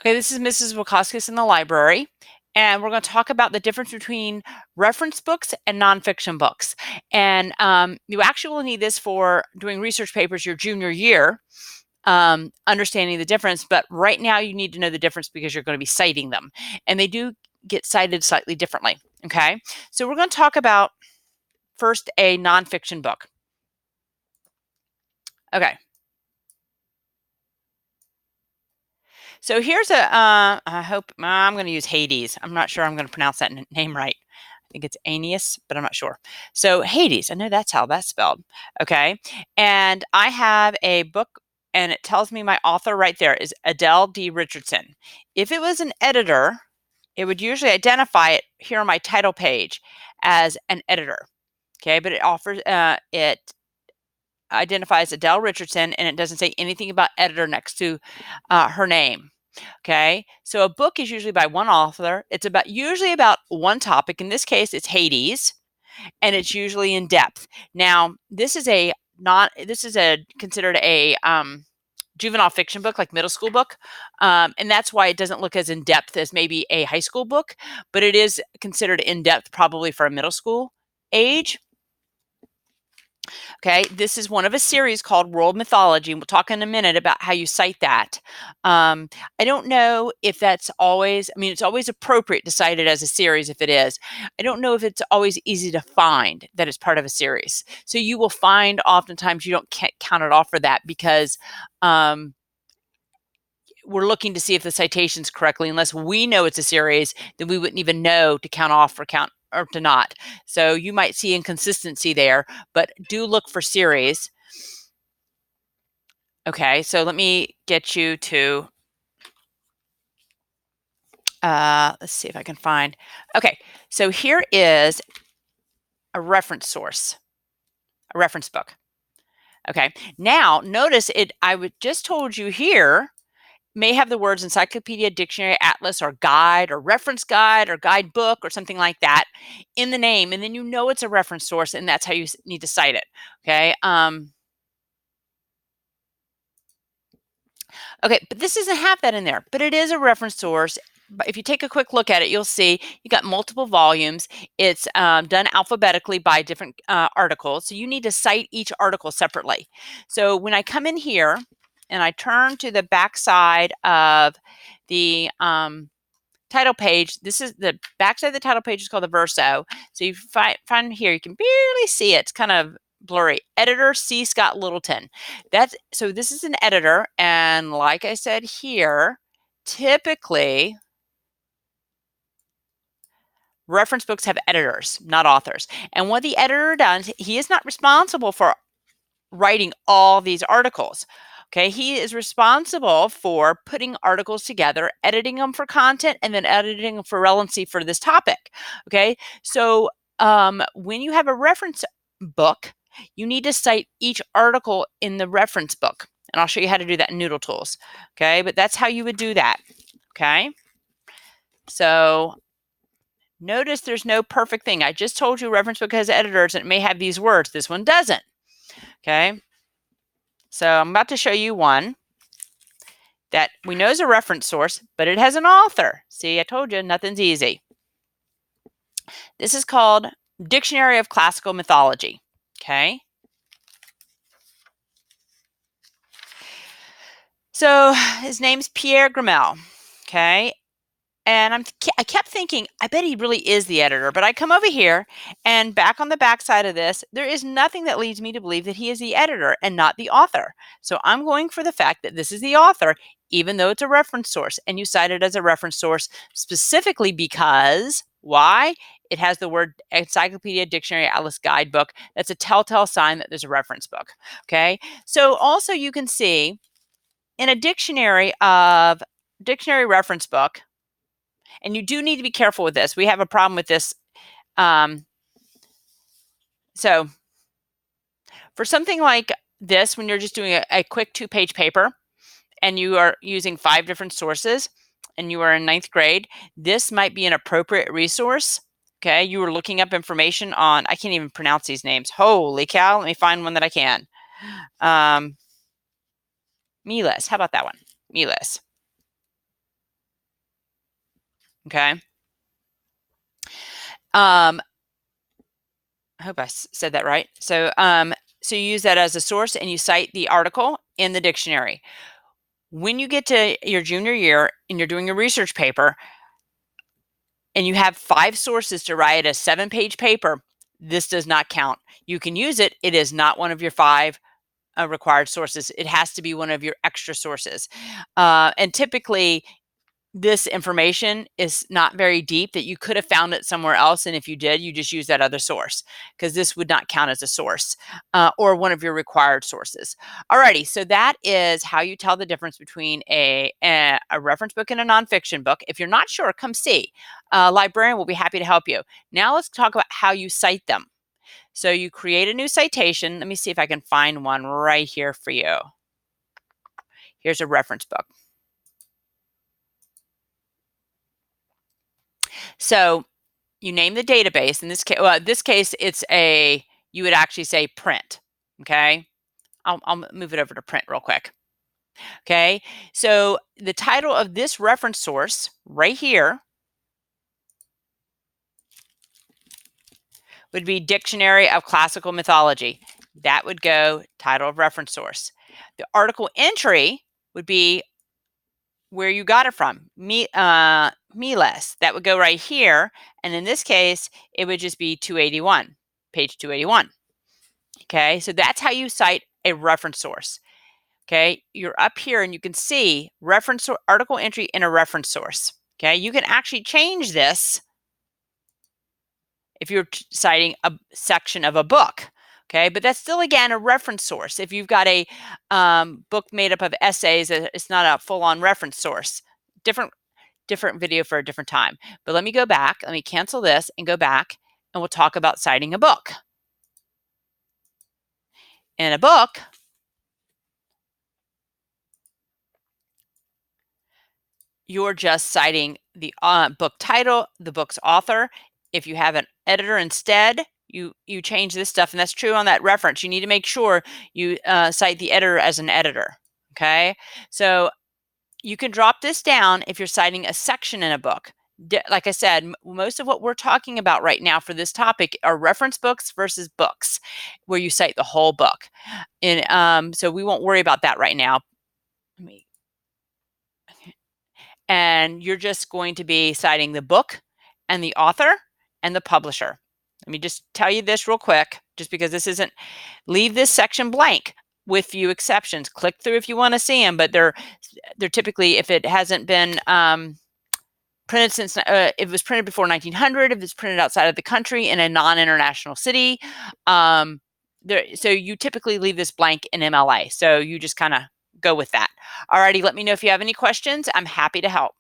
Okay, this is Mrs. Wakaskis in the library, and we're going to talk about the difference between reference books and nonfiction books. And you actually will need this for doing research papers your junior year, understanding the difference. But right now, you need to know the difference because you're going to be citing them, and they do get cited slightly differently. Okay, so we're going to talk about first a nonfiction book. Okay. So here's I hope I'm going to use Hades. I'm not sure I'm going to pronounce that name right. I think it's Aeneas, but I'm not sure. So Hades, I know that's how that's spelled. Okay. And I have a book and it tells me my author right there is Adele D. Richardson. If it was an editor, it would usually identify it here on my title page as an editor. Okay. But it identifies Adele Richardson and it doesn't say anything about editor next to her name. Okay, so a book is usually by one author. It's usually about one topic. In this case, it's Hades, and it's usually in depth. Now, this is considered a juvenile fiction book, like middle school book, and that's why it doesn't look as in depth as maybe a high school book, but it is considered in depth probably for a middle school age. Okay, this is one of a series called World Mythology, and we'll talk in a minute about how you cite that. I don't know if that's always, I mean, it's always appropriate to cite it as a series if it is. I don't know if it's always easy to find that it's part of a series. So you will find oftentimes you don't count it off for that because we're looking to see if the citation's correctly. Unless we know it's a series, then we wouldn't even know to count off or count or to not. So you might see inconsistency there, but do look for series. Okay, so let me get you to, let's see if I can find, okay, so here is a reference source, a reference book. Okay, now notice I would just told you here, may have the words encyclopedia, dictionary, atlas, or guide, or reference guide, or guidebook, or something like that in the name, and then you know it's a reference source, and that's how you need to cite it. Okay. Okay, but this doesn't have that in there, but it is a reference source. But if you take a quick look at it, you'll see you got multiple volumes. It's done alphabetically by different articles, so you need to cite each article separately. So when I come in here and I turn to the back side of the title page, this is the back side of the title page is called the verso. So you find here, you can barely see it. It's kind of blurry. Editor C. Scott Littleton. So this is an editor, and like I said here, typically reference books have editors, not authors. And what the editor does, he is not responsible for writing all these articles. Okay, he is responsible for putting articles together, editing them for content, and then editing them for relevancy for this topic. Okay, so when you have a reference book, you need to cite each article in the reference book. And I'll show you how to do that in Noodle Tools. Okay, but that's how you would do that. Okay, so notice there's no perfect thing. I just told you reference book has editors and it may have these words. This one doesn't. Okay, so I'm about to show you one that we know is a reference source, but it has an author. See, I told you, nothing's easy. This is called Dictionary of Classical Mythology. Okay. So his name's Pierre Grimmel. Okay. And I kept thinking, I bet he really is the editor. But I come over here and back on the back side of this, there is nothing that leads me to believe that he is the editor and not the author. So I'm going for the fact that this is the author, even though it's a reference source. And you cite it as a reference source specifically because, why? It has the word encyclopedia, dictionary, atlas, guidebook. That's a telltale sign that there's a reference book. Okay. So also you can see in a dictionary reference book, and you do need to be careful with this. We have a problem with this. So for something like this, when you're just doing a quick 2-page paper and you are using 5 different sources and you are in 9th grade, this might be an appropriate resource. Okay, you were looking up information on, I can't even pronounce these names. Holy cow, let me find one that I can. Miles, how about that one? Miles. Okay. I hope I said that right. So you use that as a source and you cite the article in the dictionary. When you get to your junior year and you're doing a research paper and you have 5 sources to write a 7-page paper, this does not count. You can use it. It is not one of your 5 required sources. It has to be one of your extra sources. And typically, this information is not very deep that you could have found it somewhere else. And if you did, you just use that other source because this would not count as a source or one of your required sources. Alrighty, so that is how you tell the difference between a reference book and a nonfiction book. If you're not sure, come see. A librarian will be happy to help you. Now let's talk about how you cite them. So you create a new citation. Let me see if I can find one right here for you. Here's a reference book. So you name the database. In this case, it's you would actually say print. Okay. I'll move it over to print real quick. Okay. So the title of this reference source right here would be Dictionary of Classical Mythology. That would go title of reference source. The article entry would be where you got it from. Miles. That would go right here. And in this case, it would just be 281, page 281. Okay, so that's how you cite a reference source. Okay, you're up here and you can see reference article entry in a reference source. Okay, you can actually change this if you're citing a section of a book. Okay, but that's still, again, a reference source. If you've got a book made up of essays, it's not a full-on reference source. Different video for a different time. But let me go back. Let me cancel this and go back, and we'll talk about citing a book. In a book, you're just citing the book title, the book's author. If you have an editor instead, you change this stuff, and that's true on that reference. You need to make sure you cite the editor as an editor. Okay, so you can drop this down if you're citing a section in a book. Like I said, most of what we're talking about right now for this topic are reference books versus books, where you cite the whole book. And so we won't worry about that right now. And you're just going to be citing the book and the author and the publisher. Let me just tell you this real quick, just because this isn't, leave this section blank with few exceptions. Click through if you want to see them, but they're typically, if it hasn't been printed since, if it was printed before 1900, if it's printed outside of the country in a non-international city, so you typically leave this blank in MLA. So you just kind of go with that. Alrighty, let me know if you have any questions. I'm happy to help.